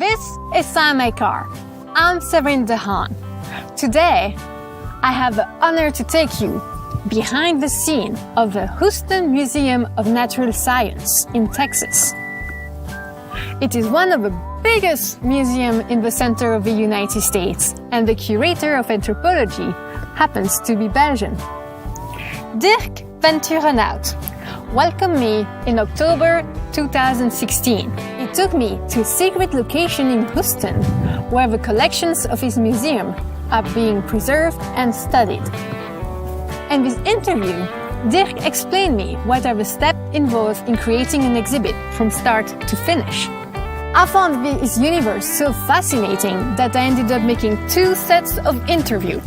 This is SignMyCar. I'm Severine Dehaan. Today, I have the honor to take you behind the scene of the Houston Museum of Natural Science in Texas. It is one of the biggest museums in the center of the United States, and the curator of anthropology happens to be Belgian. Dirk van welcomed me in October 2016. He took me to a secret location in Houston, where the collections of his museum are being preserved and studied. In this interview, Dirk explained me what are the steps involved in creating an exhibit from start to finish. I found this universe so fascinating that I ended up making 2 sets of interview.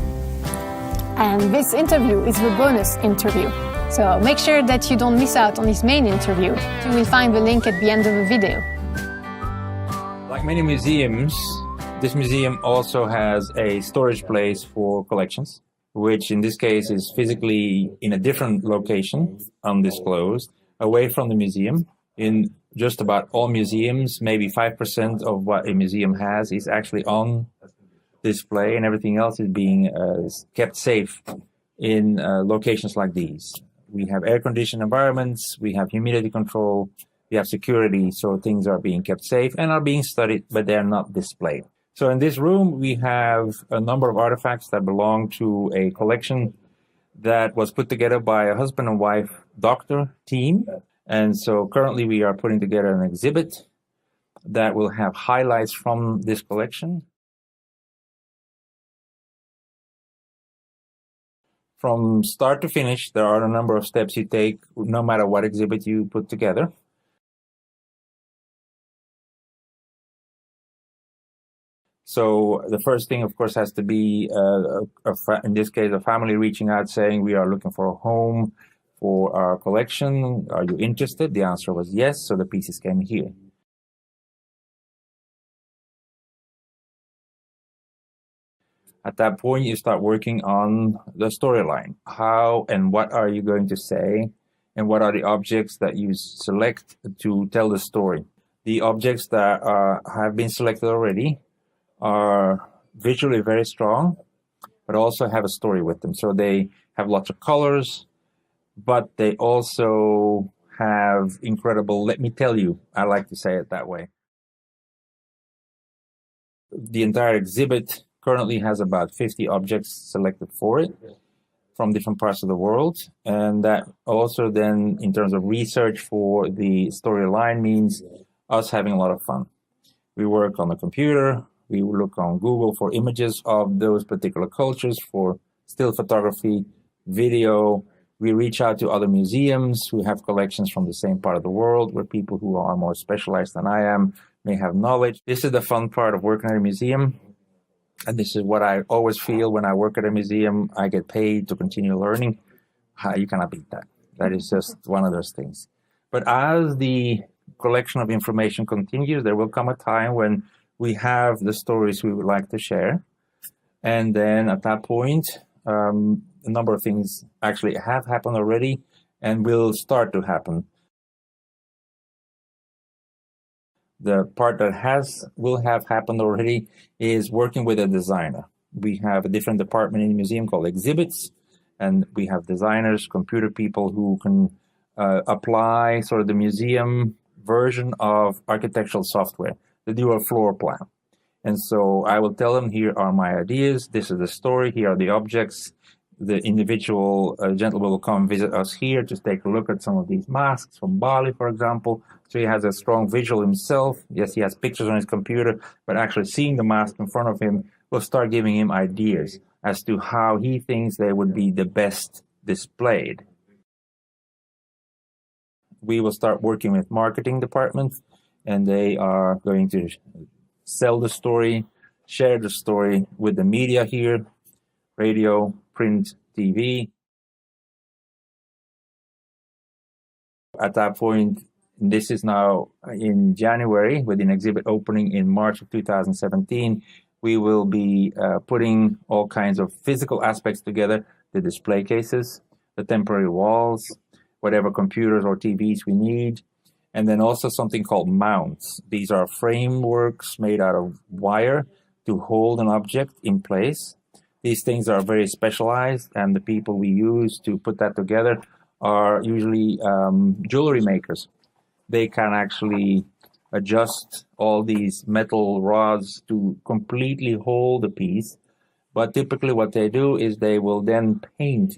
And this interview is the bonus interview. So make sure that you don't miss out on his main interview. You will find the link at the end of the video. Like many museums, this museum also has a storage place for collections, which in this case is physically in a different location, undisclosed, away from the museum. In just about all museums, maybe 5% of what a museum has is actually on display, and everything else is being kept safe in locations like these. We have air-conditioned environments, we have humidity control, we have security, so things are being kept safe and are being studied, but they're not displayed. So in this room, we have a number of artifacts that belong to a collection that was put together by a husband and wife doctor team. And so currently we are putting together an exhibit that will have highlights from this collection. From start to finish, there are a number of steps you take, no matter what exhibit you put together. So the first thing, of course, has to be, in this case, a family reaching out saying, we are looking for a home for our collection. Are you interested? The answer was yes, so the pieces came here. At that point, you start working on the storyline. How and what are you going to say? And what are the objects that you select to tell the story? The objects that have been selected already are visually very strong, but also have a story with them. So they have lots of colors, but they also have incredible, let me tell you, I like to say it that way. The entire exhibit currently has about 50 objects selected for it from different parts of the world. And that also then, in terms of research for the storyline, means us having a lot of fun. We work on the computer, we look on Google for images of those particular cultures, for still photography, video. We reach out to other museums who have collections from the same part of the world, where people who are more specialized than I am may have knowledge. This is the fun part of working at a museum. And this is what I always feel when I work at a museum. I get paid to continue learning. You cannot beat that. That is just one of those things. But as the collection of information continues, there will come a time when we have the stories we would like to share. And then at that point, a number of things actually have happened already and will start to happen. The part that will have happened already is working with a designer. We have a different department in the museum called exhibits, and we have designers, computer people who can apply sort of the museum version of architectural software to do a floor plan. And so I will tell them, here are my ideas, this is the story, here are the objects. The individual gentleman will come visit us here to take a look at some of these masks from Bali, for example. So he has a strong visual himself. Yes, he has pictures on his computer, but actually seeing the mask in front of him will start giving him ideas as to how he thinks they would be the best displayed. We will start working with marketing department, and they are going to sell the story, share the story with the media here, radio, print, TV. At that point, this is now in January, with an exhibit opening in March of 2017, we will be putting all kinds of physical aspects together, the display cases, the temporary walls, whatever computers or TVs we need, And then also something called mounts. These are frameworks made out of wire to hold an object in place. These things are very specialized, and the people we use to put that together are usually jewelry makers. They can actually adjust all these metal rods to completely hold the piece. But typically what they do is they will then paint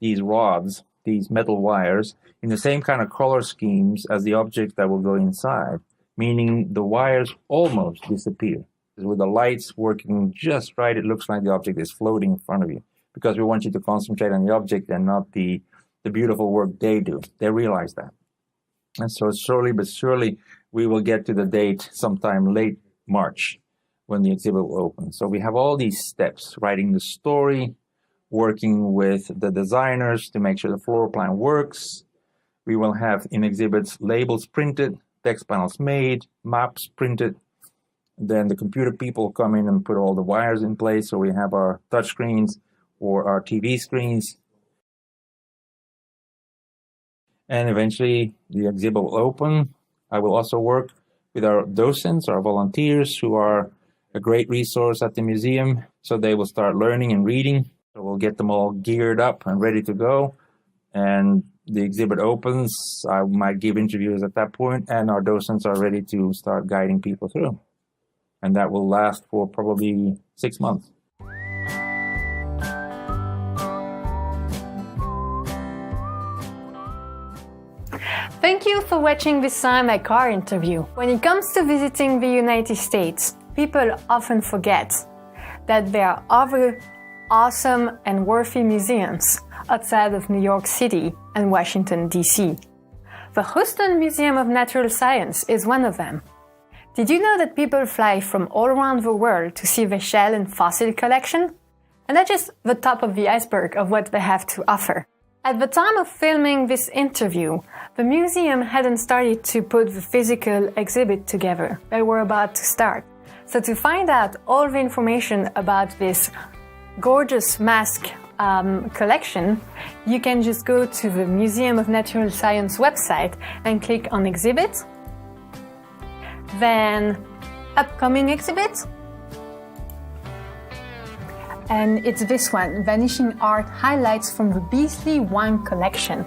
these rods, these metal wires, in the same kind of color schemes as the object that will go inside, meaning the wires almost disappear. With the lights working just right, it looks like the object is floating in front of you, because we want you to concentrate on the object and not the beautiful work they do. They realize that. And so slowly but surely, we will get to the date sometime late March when the exhibit will open. So we have all these steps: writing the story, working with the designers to make sure the floor plan works. We will have in exhibits labels printed, text panels made, maps printed. Then the computer people come in and put all the wires in place. So we have our touch screens or our TV screens. And eventually the exhibit will open. I will also work with our docents, our volunteers, who are a great resource at the museum. So they will start learning and reading. So we'll get them all geared up and ready to go. And the exhibit opens. I might give interviews at that point, and our docents are ready to start guiding people through. And that will last for probably 6 months. Thank you for watching this SignMyCar interview. When it comes to visiting the United States, people often forget that there are other awesome and worthy museums outside of New York City and Washington, D.C. The Houston Museum of Natural Science is one of them. Did you know that people fly from all around the world to see the shell and fossil collection? And that's just the top of the iceberg of what they have to offer. At the time of filming this interview, the museum hadn't started to put the physical exhibit together. They were about to start. So to find out all the information about this gorgeous mask collection, you can just go to the Museum of Natural Science website and click on Exhibit, then Upcoming Exhibit, and it's this one, Vanishing Art Highlights from the Beasley Wine Collection.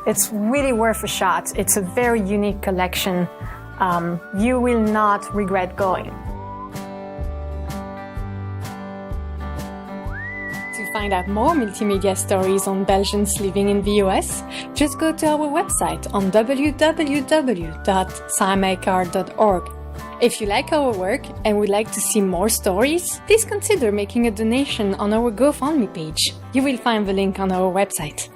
It's really worth a shot. It's a very unique collection. You will not regret going. To find out more multimedia stories on Belgians living in the US, just go to our website on www.SignMyCar.org. If you like our work and would like to see more stories, please consider making a donation on our GoFundMe page. You will find the link on our website.